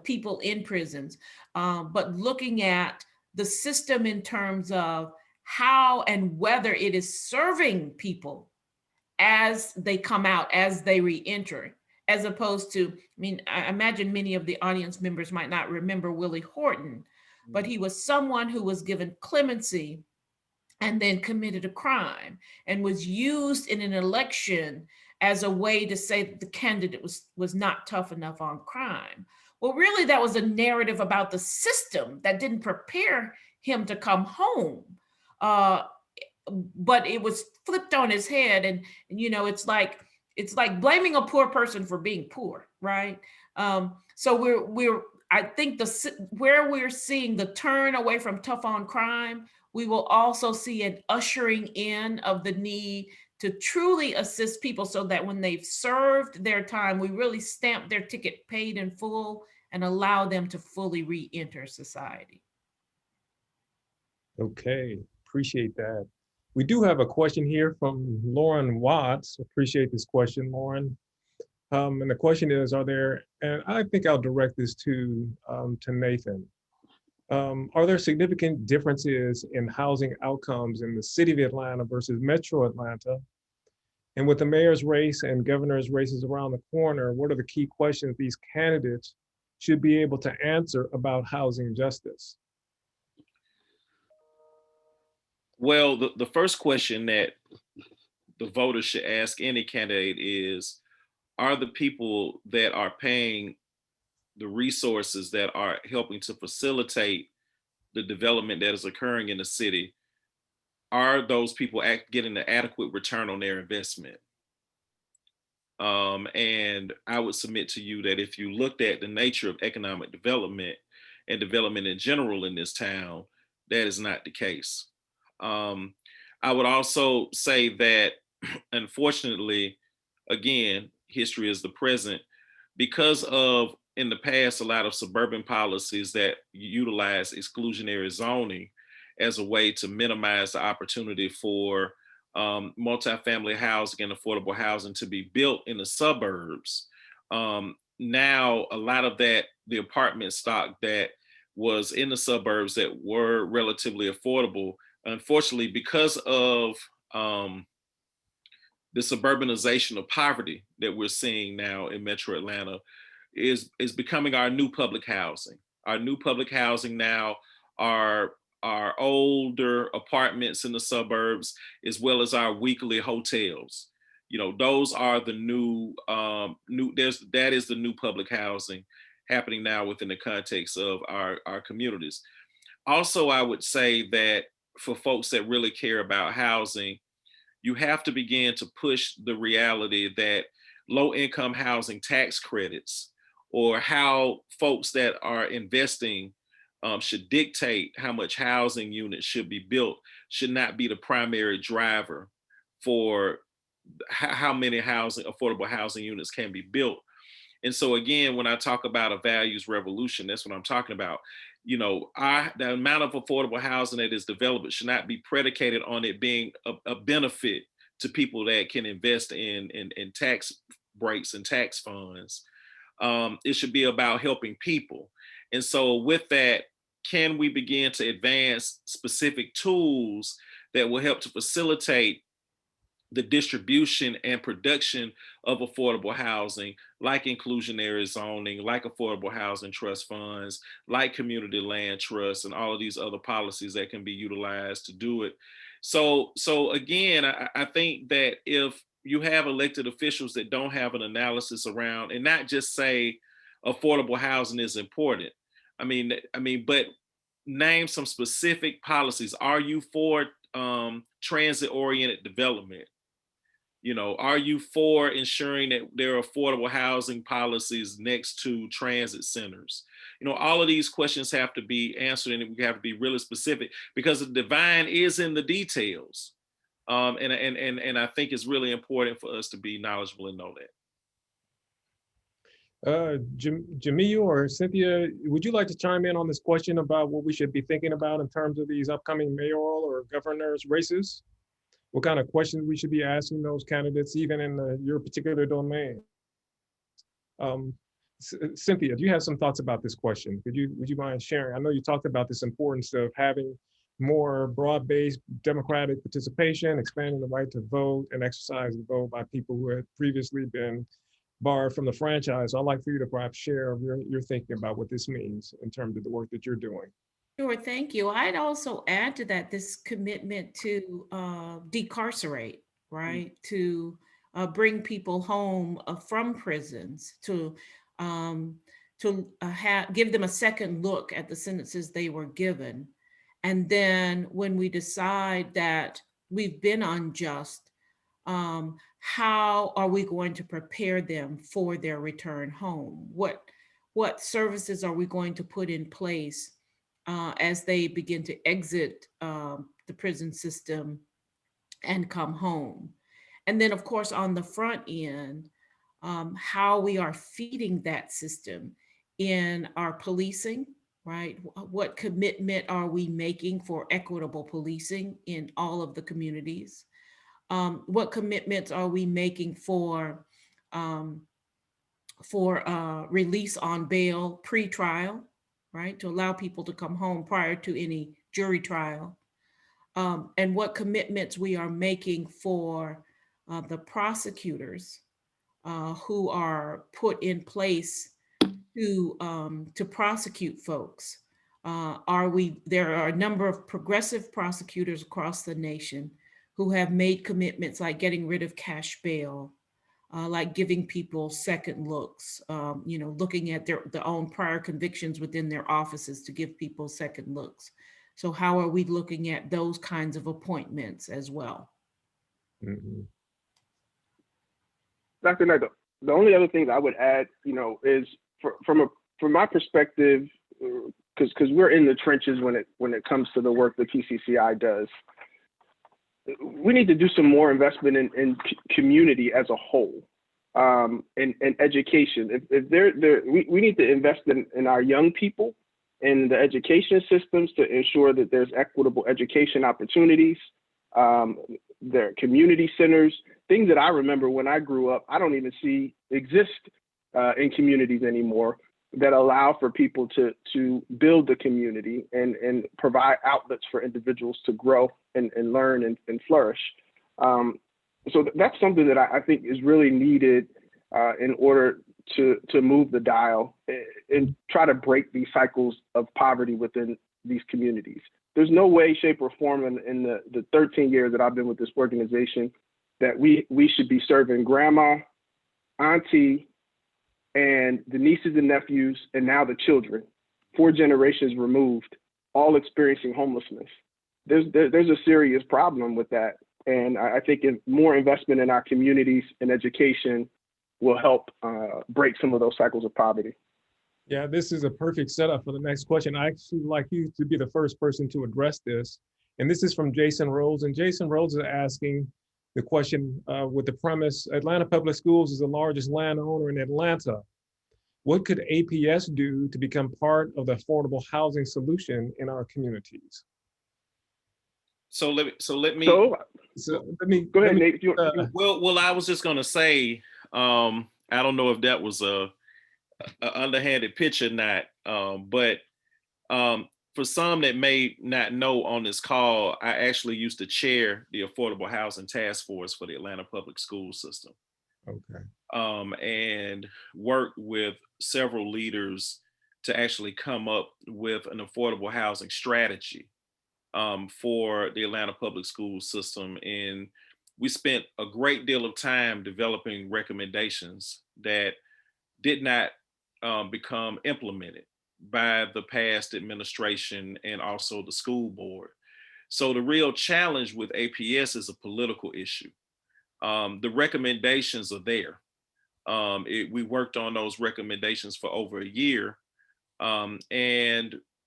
people in prisons, but looking at the system in terms of how and whether it is serving people as they come out, as they re-enter, as opposed to, I imagine many of the audience members might not remember Willie Horton, but he was someone who was given clemency and then committed a crime and was used in an election as a way to say that the candidate was not tough enough on crime. Well, really, that was a narrative about the system that didn't prepare him to come home. But it was flipped on his head. And it's like blaming a poor person for being poor, right? So I think where we're seeing the turn away from tough on crime, we will also see an ushering in of the need to truly assist people so that when they've served their time, we really stamp their ticket paid in full and allow them to fully re-enter society. Okay, appreciate that. We do have a question here from Lauren Watts. Appreciate this question, Lauren. And the question is, and I think I'll direct this to Nathan. Are there significant differences in housing outcomes in the city of Atlanta versus Metro Atlanta? And with the mayor's race and governor's races around the corner, what are the key questions these candidates should be able to answer about housing justice? Well, the first question that the voters should ask any candidate is, are the people that are paying the resources that are helping to facilitate the development that is occurring in the city, are those people getting the adequate return on their investment? And I would submit to you that if you looked at the nature of economic development and development in general in this town, that is not the case. I would also say that, unfortunately, again, history is the present, because of in the past a lot of suburban policies that utilize exclusionary zoning as a way to minimize the opportunity for multifamily housing and affordable housing to be built in the suburbs. Now, a lot of that, the apartment stock that was in the suburbs that were relatively affordable, unfortunately, because of the suburbanization of poverty that we're seeing now in Metro Atlanta, is becoming our new public housing. Our new public housing now are our older apartments in the suburbs, as well as our weekly hotels. You know, those are the new that is the new public housing happening now within the context of our communities. Also, I would say that for folks that really care about housing, you have to begin to push the reality that low income housing tax credits, or how folks that are investing should dictate how much housing units should be built, should not be the primary driver for how many affordable housing units can be built. And so again, when I talk about a values revolution, that's what I'm talking about. You know, the amount of affordable housing that is developed should not be predicated on it being a benefit to people that can invest in tax breaks and tax funds. It should be about helping people. And so with that, can we begin to advance specific tools that will help to facilitate the distribution and production of affordable housing, like inclusionary zoning, like affordable housing trust funds, like community land trusts, and all of these other policies that can be utilized to do it. So again, I think that if you have elected officials that don't have an analysis around, and not just say affordable housing is important. But name some specific policies. Are you for transit-oriented development? You know, are you for ensuring that there are affordable housing policies next to transit centers? You know, all of these questions have to be answered, and we have to be really specific, because the divine is in the details. And I think it's really important for us to be knowledgeable and know that. Jimiyu or Cynthia, would you like to chime in on this question about what we should be thinking about in terms of these upcoming mayoral or governor's races? What kind of questions we should be asking those candidates, even in your particular domain? Cynthia, do you have some thoughts about this question? Would you mind sharing? I know you talked about this importance of having more broad-based democratic participation, expanding the right to vote and exercise the vote by people who had previously been barred from the franchise. So I'd like for you to perhaps share your thinking about what this means in terms of the work that you're doing. Sure, thank you. I'd also add to that this commitment to decarcerate, right? To bring people home from prisons, to give them a second look at the sentences they were given. And then when we decide that we've been unjust, how are we going to prepare them for their return home? What services are we going to put in place as they begin to exit the prison system and come home? And then, of course, on the front end, how we are feeding that system in our policing, right? What commitment are we making for equitable policing in all of the communities? What commitments are we making for release on bail pre-trial, right? To allow people to come home prior to any jury trial. And what commitments we are making for the prosecutors who are put in place to prosecute folks. There are a number of progressive prosecutors across the nation who have made commitments like getting rid of cash bail, like giving people second looks, looking at their own prior convictions within their offices to give people second looks. So how are we looking at those kinds of appointments as well? Mhm. Dr. Knight, the only other thing I would add, is from my perspective, because we're in the trenches when it comes to the work the PCCI does. We need to do some more investment in community as a whole, and education. We need to invest in our young people, in the education systems to ensure that there's equitable education opportunities. There are community centers, things that I remember when I grew up, I don't even see exist in communities anymore, that allow for people to build the community and provide outlets for individuals to grow and learn and flourish. So that's something that I think is really needed in order to move the dial and try to break these cycles of poverty within these communities. There's no way, shape, or form in the 13 years that I've been with this organization that we should be serving grandma, auntie, and the nieces and nephews, and now the children, 4 generations removed, all experiencing homelessness. There's a serious problem with that. And I think more investment in our communities and education will help break some of those cycles of poverty. Yeah, this is a perfect setup for the next question. I actually like you to be the first person to address this. And this is from Jason Rhodes. And Jason Rhodes is asking the question with the premise, Atlanta Public Schools is the largest landowner in Atlanta. What could APS do to become part of the affordable housing solution in our communities? So let me go ahead, Nate. Well, I was just going to say, I don't know if that was a underhanded pitch or not, but for some that may not know on this call, I actually used to chair the Affordable Housing Task Force for the Atlanta Public School System. Okay. And worked with several leaders to actually come up with an affordable housing strategy for the Atlanta Public School System. And we spent a great deal of time developing recommendations that did not become implemented by the past administration and also the school board. So the real challenge with APS is a political issue. The recommendations are there. We worked on those recommendations for over a year, and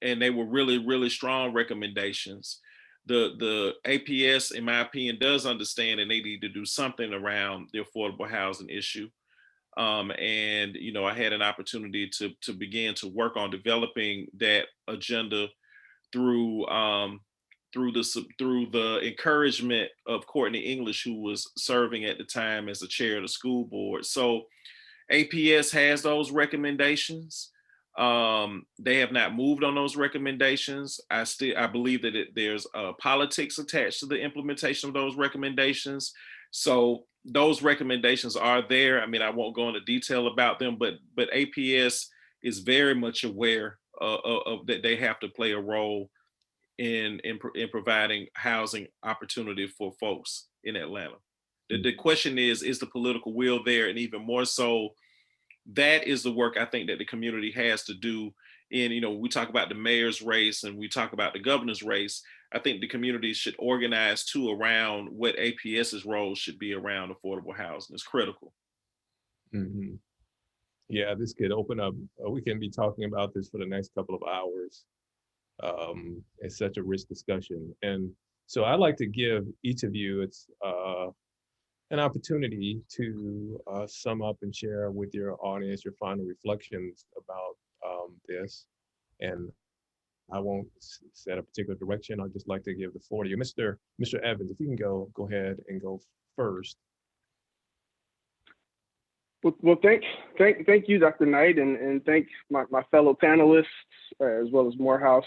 they were really, really strong recommendations. The APS, in my opinion, does understand that they need to do something around the affordable housing issue. And I had an opportunity to begin to work on developing that agenda through the encouragement of Courtney English, who was serving at the time as the chair of the school board. So APS has those recommendations. They have not moved on those recommendations. I believe that there's politics attached to the implementation of those recommendations. So those recommendations are there. I mean, I won't go into detail about them, but APS is very much aware of that they have to play a role in providing housing opportunity for folks in Atlanta. The question is the political will there? And even more so, that is the work I think that the community has to do. And, we talk about the mayor's race and we talk about the governor's race. I think the community should organize too around what APS's role should be around affordable housing. It's critical. Mm-hmm. Yeah, this could open up, we can be talking about this for the next couple of hours. It's such a rich discussion. And so I'd like to give each of you an opportunity to sum up and share with your audience your final reflections about this. And I won't set a particular direction. I'd just like to give the floor to you. Mr. Evans, if you can go ahead and go first. Well, thank you, Dr. Knight, and thank my fellow panelists as well as Morehouse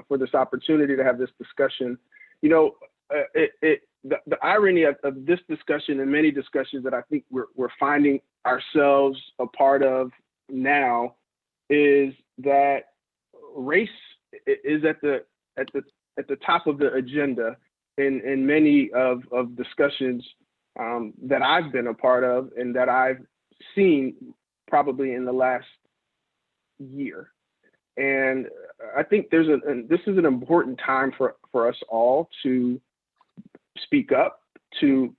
for this opportunity to have this discussion. the irony of this discussion and many discussions that I think we're finding ourselves a part of now is that race is at the top of the agenda in many of discussions that I've been a part of and that I've seen probably in the last year. And I think this is an important time for us all to speak up, to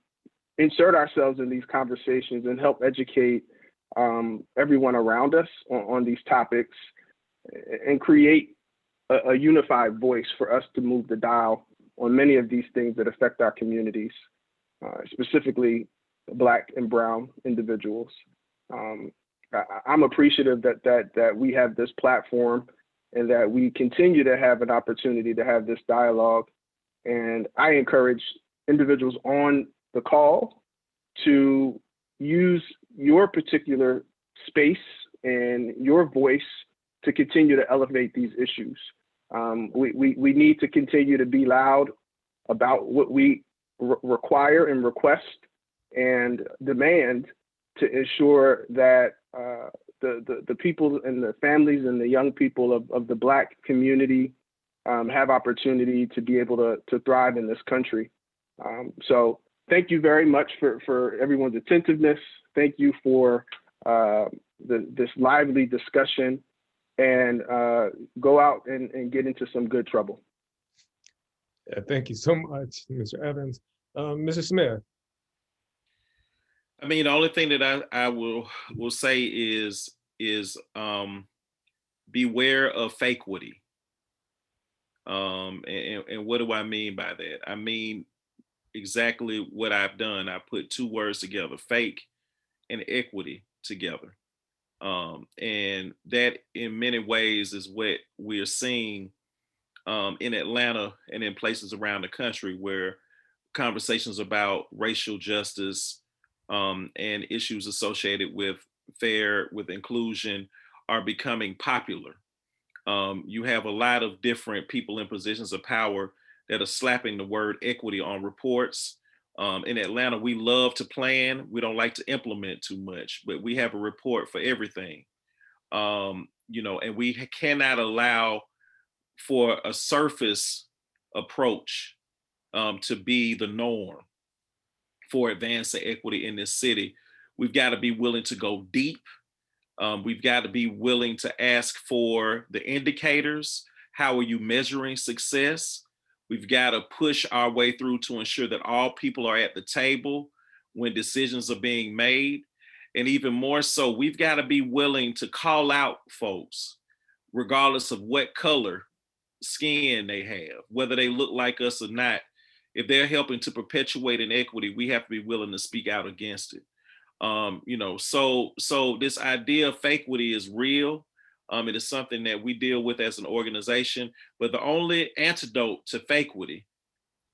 insert ourselves in these conversations and help educate everyone around us on these topics and create a unified voice for us to move the dial on many of these things that affect our communities, specifically Black and Brown individuals. I'm appreciative that we have this platform and that we continue to have an opportunity to have this dialogue. And I encourage individuals on the call to use your particular space and your voice to continue to elevate these issues. We need to continue to be loud about what we require and request and demand to ensure that the people and the families and the young people of the Black community have opportunity to be able to thrive in this country. So thank you very much for everyone's attentiveness. Thank you for this lively discussion, and go out and get into some good trouble. Yeah, thank you so much, Mr. Evans. Mr. Smith. I mean, the only thing that I will say is beware of fakeity. And what do I mean by that? I mean exactly what I've done. I put two words together, fake and equity together. And that in many ways is what we're seeing in Atlanta and in places around the country where conversations about racial justice and issues associated with inclusion are becoming popular. You have a lot of different people in positions of power that are slapping the word equity on reports. In Atlanta, we love to plan. We don't like to implement too much, but we have a report for everything. And we cannot allow for a surface approach to be the norm for advancing equity in this city. We've got to be willing to go deep. We've got to be willing to ask for the indicators. How are you measuring success? We've got to push our way through to ensure that all people are at the table when decisions are being made. And even more so, we've got to be willing to call out folks, regardless of what color skin they have, whether they look like us or not. If they're helping to perpetuate inequity, we have to be willing to speak out against it. So this idea of fakeity is real. It is something that we deal with as an organization, but the only antidote to fakeity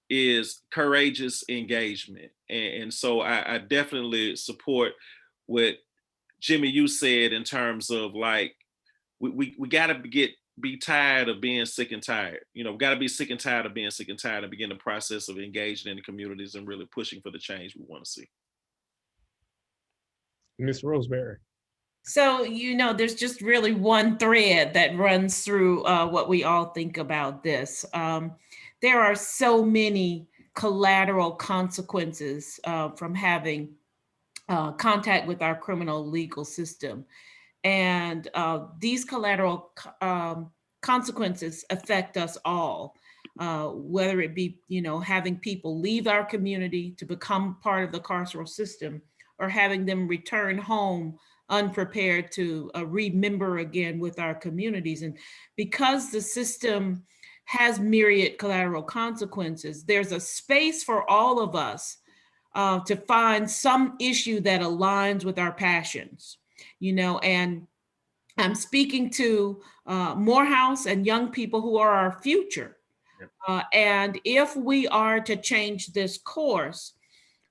is courageous engagement. And so I definitely support what Jimiyu said in terms of like, we gotta be tired of being sick and tired. We gotta be sick and tired of being sick and tired and begin the process of engaging in the communities and really pushing for the change we wanna see. Ms. Roseberry. So, there's just really one thread that runs through what we all think about this. There are so many collateral consequences from having contact with our criminal legal system. And these collateral consequences affect us all, whether it be, having people leave our community to become part of the carceral system, or having them return home unprepared to remember again with our communities. And because the system has myriad collateral consequences, there's a space for all of us to find some issue that aligns with our passions, and I'm speaking to Morehouse and young people who are our future. And if we are to change this course,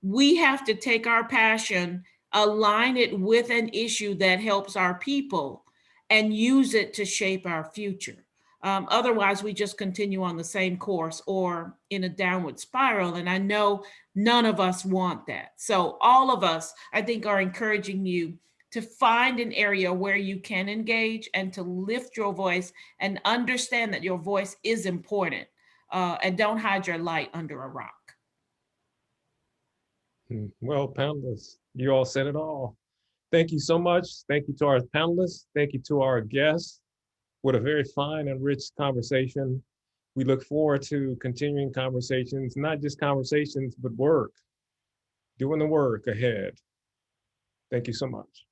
we have to take our passion, align it with an issue that helps our people, and use it to shape our future. Otherwise, we just continue on the same course or in a downward spiral. And I know none of us want that. So all of us, I think, are encouraging you to find an area where you can engage and to lift your voice and understand that your voice is important, and don't hide your light under a rock. Well, panelists, you all said it all. Thank you so much. Thank you to our panelists. Thank you to our guests. What a very fine and rich conversation. We look forward to continuing conversations, not just conversations, but work, doing the work ahead. Thank you so much.